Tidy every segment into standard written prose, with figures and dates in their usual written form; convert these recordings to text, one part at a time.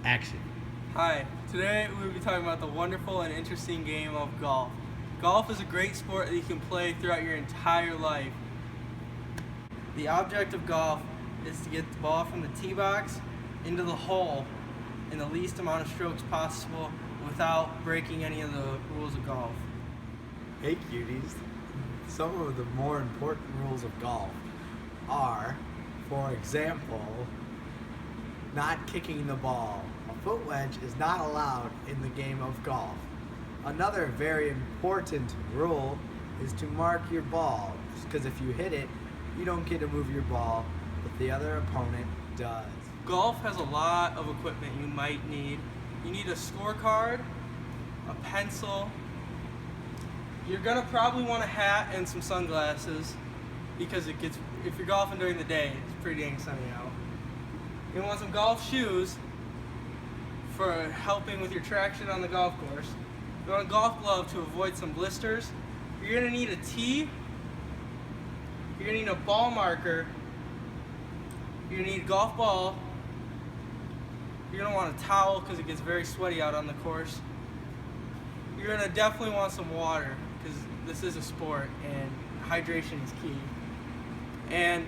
Action. Hi, today we will be talking about the wonderful and interesting game of golf. Golf is a great sport that you can play throughout your entire life. The object of golf is to get the ball from the tee box into the hole in the least amount of strokes possible without breaking any of the rules of golf. Hey cuties, some of the more important rules of golf are, for example, not kicking the ball. A foot wedge is not allowed in the game of golf. Another very important rule is to mark your ball, because if you hit it, you don't get to move your ball, but the other opponent does. Golf has a lot of equipment you might need. You need a scorecard, a pencil. You're gonna probably want a hat and some sunglasses because if you're golfing during the day, it's pretty dang sunny out. You want some golf shoes for helping with your traction on the golf course. You want a golf glove to avoid some blisters. You're gonna need a tee. You're gonna need a ball marker. You're gonna need a golf ball. You're gonna want a towel because it gets very sweaty out on the course. You're gonna definitely want some water because this is a sport and hydration is key. And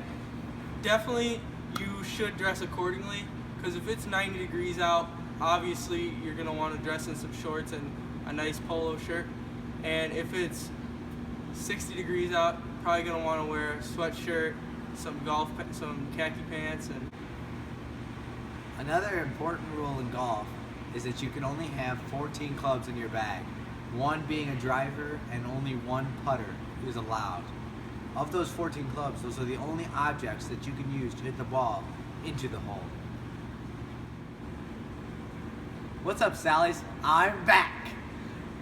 definitely you should dress accordingly because if it's 90 degrees out, obviously you're gonna want to dress in some shorts and a nice polo shirt. And if it's 60 degrees out, probably gonna want to wear a sweatshirt, some khaki pants, and Another important rule in golf is that you can only have 14 clubs in your bag, one being a driver and only one putter is allowed. Of those 14 clubs, those are the only objects that you can use to hit the ball into the hole. What's up, Sallies? I'm back!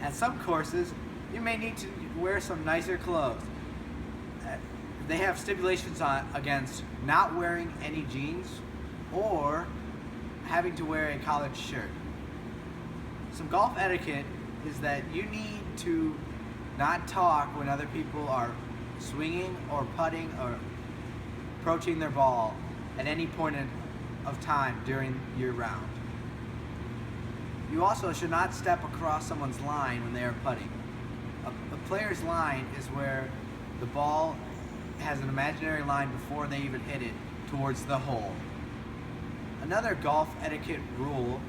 At some courses, you may need to wear some nicer clothes. They have stipulations against not wearing any jeans or having to wear a collared shirt. Some golf etiquette is that you need to not talk when other people are swinging or putting or approaching their ball at any point of time during your round. You also should not step across someone's line when they are putting. A player's line is where the ball has an imaginary line before they even hit it towards the hole. Another golf etiquette rule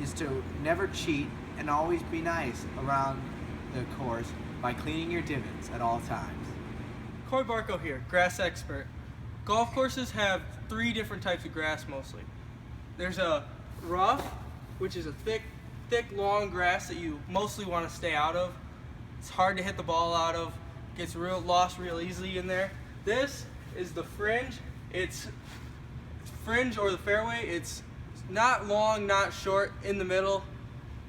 is to never cheat and always be nice around the course by cleaning your divots at all times. Corey Barco here, grass expert. Golf courses have 3 different types of grass mostly. There's a rough, which is a thick, long grass that you mostly want to stay out of. It's hard to hit the ball out of, gets lost real easily in there. This is the fringe. It's fringe or the fairway. It's not long, not short, in the middle,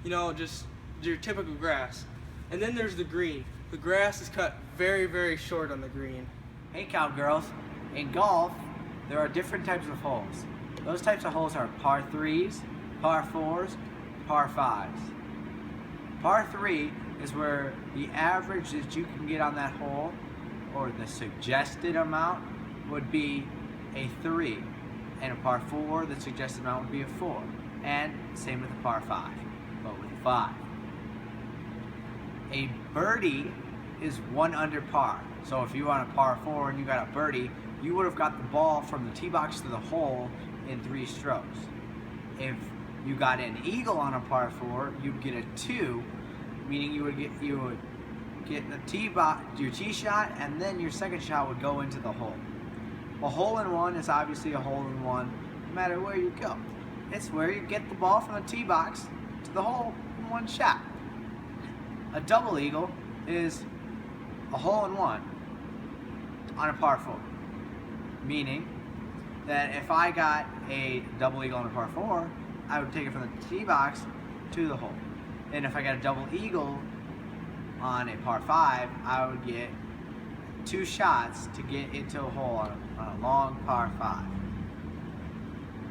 just your typical grass. And then there's the green. The grass is cut very, very short on the green. Hey cowgirls, in golf, there are different types of holes. Those types of holes are par 3s, par 4s, par 5s. Par 3 is where the average that you can get on that hole, or the suggested amount, would be a 3. And a par 4, the suggested amount would be a 4. And same with a par 5, but with a 5. A birdie is 1 under par. So if you want a par 4 and you got a birdie, you would have got the ball from the tee box to the hole in 3 strokes. If you got an eagle on a par 4, you'd get a 2, meaning you would get your tee shot, and then your second shot would go into the hole. A hole-in-one is obviously a hole-in-one no matter where you go. It's where you get the ball from the tee box to the hole in 1 shot. A double eagle is a hole-in-one on a par 4, meaning that if I got a double eagle on a par 4, I would take it from the tee box to the hole. And if I got a double eagle on a par 5, I would get 2 shots to get into a hole on a long par 5.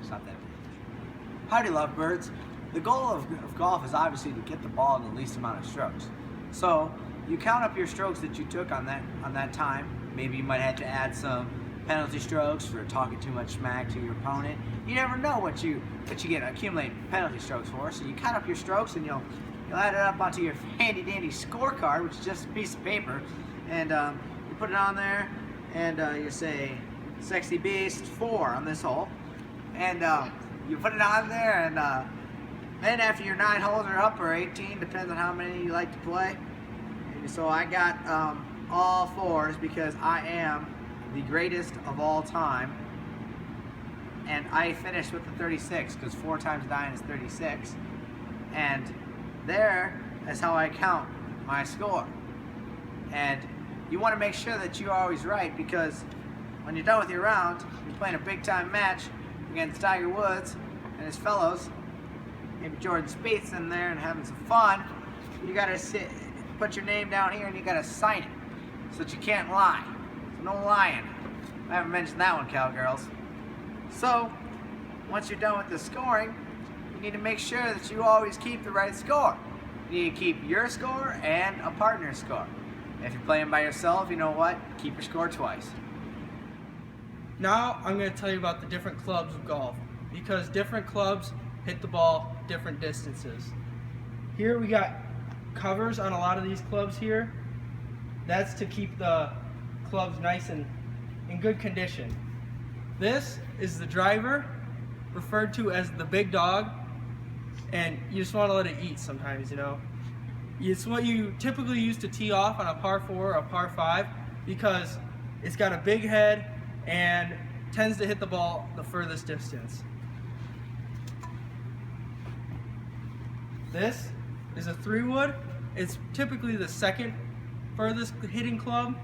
It's not that big. Howdy lovebirds. The goal of golf is obviously to get the ball in the least amount of strokes. So you count up your strokes that you took on that time. Maybe you might have to add some penalty strokes for talking too much smack to your opponent. You never know what you get accumulate penalty strokes for. So you count up your strokes and you'll add it up onto your handy dandy scorecard, which is just a piece of paper, and you put it on there, and you say Sexy Beast 4 on this hole, and you put it on there, and then after your 9 holes are up, or 18, depends on how many you like to play. And so I got all 4s because I am the greatest of all time, and I finished with the 36 because 4 times 9 is 36, and there is how I count my score. And you want to make sure that you're always right, because when you're done with your round, you're playing a big time match against Tiger Woods and his fellows, maybe Jordan Spieth's in there and having some fun. You gotta put your name down here and you gotta sign it so that you can't lie. So no lying. I haven't mentioned that one, cowgirls. So once you're done with the scoring, you need to make sure that you always keep the right score. You need to keep your score and a partner's score. If you're playing by yourself, you know what? Keep your score twice. Now I'm going to tell you about the different clubs of golf, because different clubs hit the ball different distances. Here we got covers on a lot of these clubs here. That's to keep the clubs nice and in good condition. This is the driver, referred to as the big dog, and you just want to let it eat sometimes, you know. It's what you typically use to tee off on a par 4 or a par 5 because it's got a big head and tends to hit the ball the furthest distance. This is a 3-wood. It's typically the second furthest hitting club.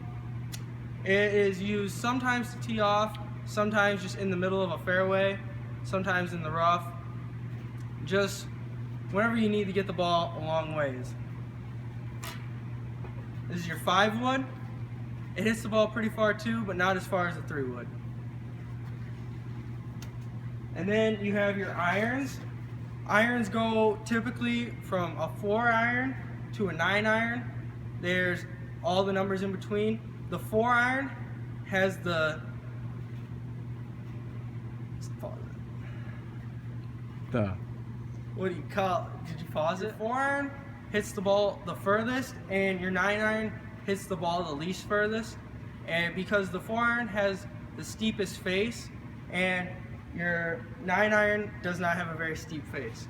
It is used sometimes to tee off, sometimes just in the middle of a fairway, sometimes in the rough. Just whenever you need to get the ball a long ways. This is your 5-wood. It hits the ball pretty far too, but not as far as a 3-wood. And then you have your irons. Irons go typically from a 4-iron to a 9-iron. There's all the numbers in between. The 4-iron has the what do you call it? Did you pause it? 4-iron hits the ball the furthest, and your 9-iron hits the ball the least furthest. And because the 4-iron has the steepest face, and your 9-iron does not have a very steep face.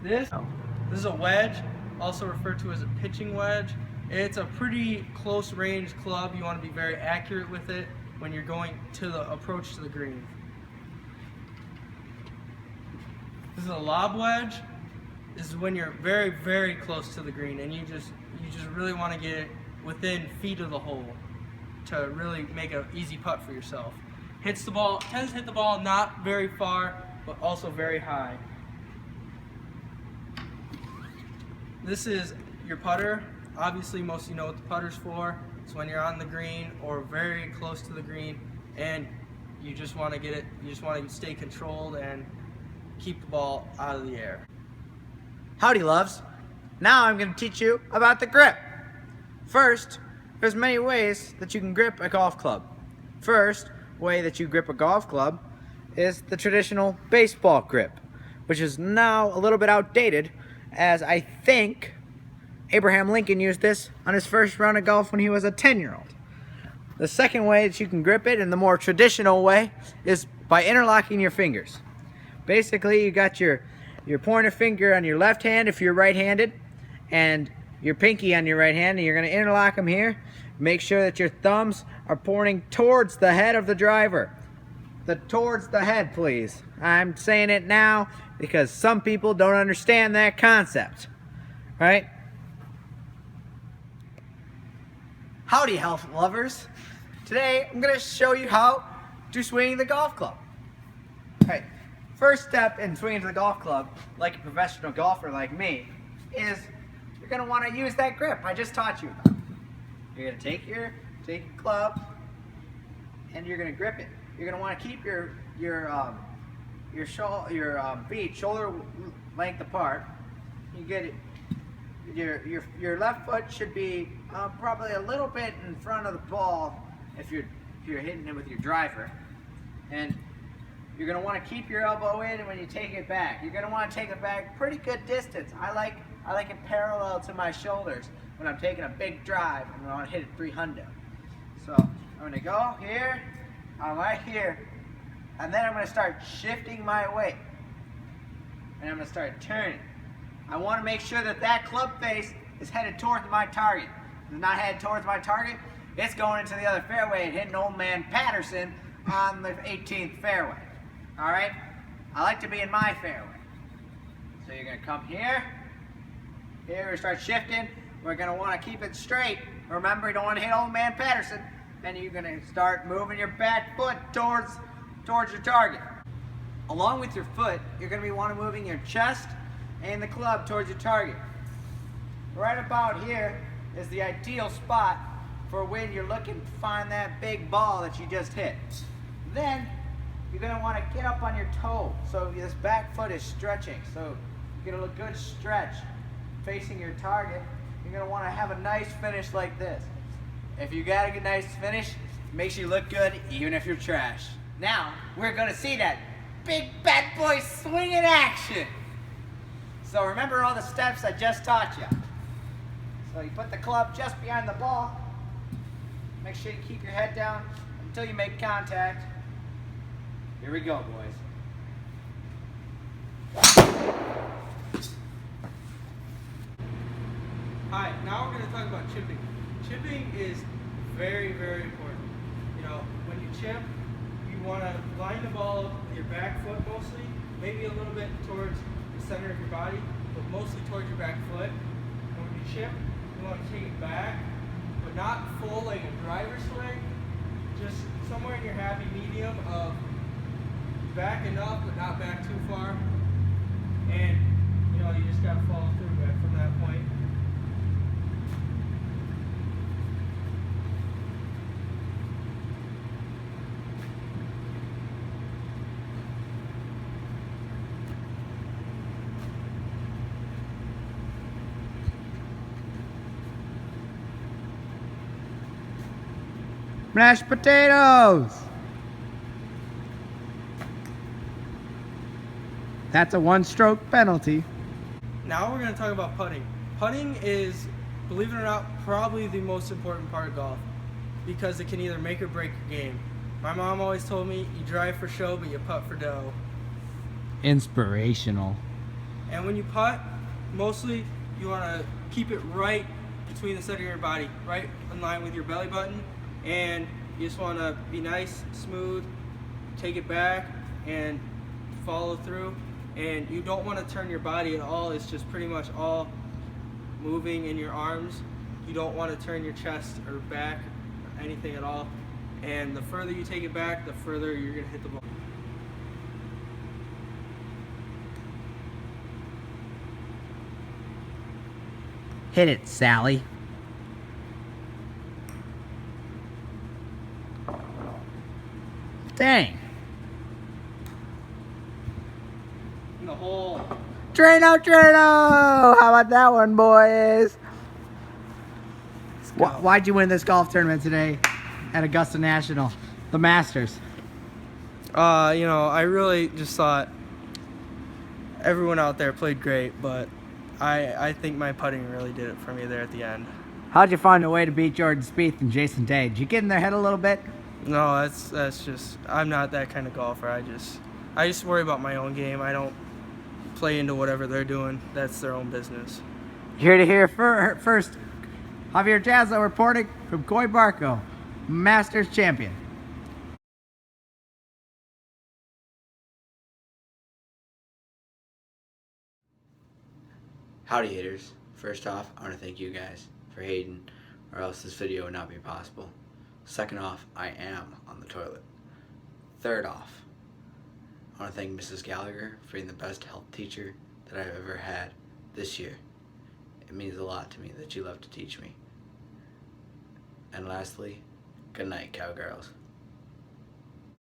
This is a wedge, also referred to as a pitching wedge. It's a pretty close range club. You want to be very accurate with it when you're going to the approach to the green. This is a lob wedge. This is when you're very, very close to the green and you just really want to get it within feet of the hole to really make an easy putt for yourself. Hits the ball, tends to hit the ball not very far, but also very high. This is your putter. Obviously, most of you know what the putter's for. It's when you're on the green or very close to the green and you just want to get it, you just want to stay controlled and keep the ball out of the air. Howdy, loves. Now I'm going to teach you about the grip. First, there's many ways that you can grip a golf club. First way that you grip a golf club is the traditional baseball grip, which is now a little bit outdated, as I think Abraham Lincoln used this on his first round of golf when he was a 10-year-old. The second way that you can grip it, in the more traditional way, is by interlocking your fingers. Basically, you got your pointer finger on your left hand if you're right-handed, and your pinky on your right hand, and you're going to interlock them here. Make sure that your thumbs are pointing towards the head of the driver. Towards the head, please. I'm saying it now because some people don't understand that concept. Right? Howdy, health lovers. Today, I'm going to show you how to swing the golf club. Alright, first step in swinging the golf club, like a professional golfer like me, is you're going to want to use that grip I just taught you about. You're going to take your club and you're going to grip it. You're going to want to keep your feet shoulder length apart. You get it. Your left foot should be probably a little bit in front of the ball if you're if you're hitting it with your driver. And you're going to want to keep your elbow in when you take it back. You're going to want to take it back pretty good distance. I like it parallel to my shoulders when I'm taking a big drive and I want to hit it 300. So I'm going to go here, I'm right here, and then I'm going to start shifting my weight. And I'm going to start turning. I want to make sure that that club face is headed towards my target. If it's not headed towards my target, it's going into the other fairway and hitting old man Patterson on the 18th fairway. All right? I like to be in my fairway. So you're going to come here. Here we start shifting. We're going to want to keep it straight. Remember, you don't want to hit old man Patterson. Then you're going to start moving your back foot towards your target. Along with your foot, you're going to be wanting moving your chest and the club towards your target. Right about here is the ideal spot for when you're looking to find that big ball that you just hit. Then you're going to want to get up on your toe so this back foot is stretching. So you're going to look good stretch facing your target. You're going to want to have a nice finish like this. If you got a good nice finish, it makes you look good even if you're trash. Now we're going to see that big bad boy swing in action. So remember all the steps I just taught you. So you put the club just behind the ball. Make sure you keep your head down until you make contact. Here we go, boys. Hi, now we're going to talk about chipping. Chipping is very, very important. You know, when you chip, you want to line the ball up with your back foot mostly, maybe a little bit towards the center of your body, but mostly towards your back foot. And when you chip, you want to take it back, but not full like a driver swing, just somewhere in your happy medium of back enough, but not back too far. And, you know, you just got to follow through back from that point. Mashed potatoes! That's a one-stroke penalty. Now we're going to talk about putting. Putting is, believe it or not, probably the most important part of golf because it can either make or break your game. My mom always told me, you drive for show, but you putt for dough. Inspirational. And when you putt, mostly you want to keep it right between the center of your body, right in line with your belly button. And you just want to be nice, smooth, take it back, and follow through. And you don't want to turn your body at all. It's just pretty much all moving in your arms. You don't want to turn your chest or back or anything at all. And the further you take it back, the further you're going to hit the ball. Hit it, Sally. Dang. In the hole. Drano, Drano! How about that one, boys? Why'd you win this golf tournament today at Augusta National? The Masters. You know, I really just thought everyone out there played great, but I think my putting really did it for me there at the end. How'd you find a way to beat Jordan Spieth and Jason Day? Did you get in their head a little bit? No, that's just, I'm not that kind of golfer. I just worry about my own game. I don't play into whatever they're doing. That's their own business. Here to hear first, Javier Jazzo reporting from Coy Barco, Masters champion. Howdy haters. First off, I want to thank you guys for hating, or else this video would not be possible. Second off, I am on the toilet. Third off, I want to thank Mrs. Gallagher for being the best health teacher that I've ever had this year. It means a lot to me that you love to teach me. And lastly, good night, cowgirls.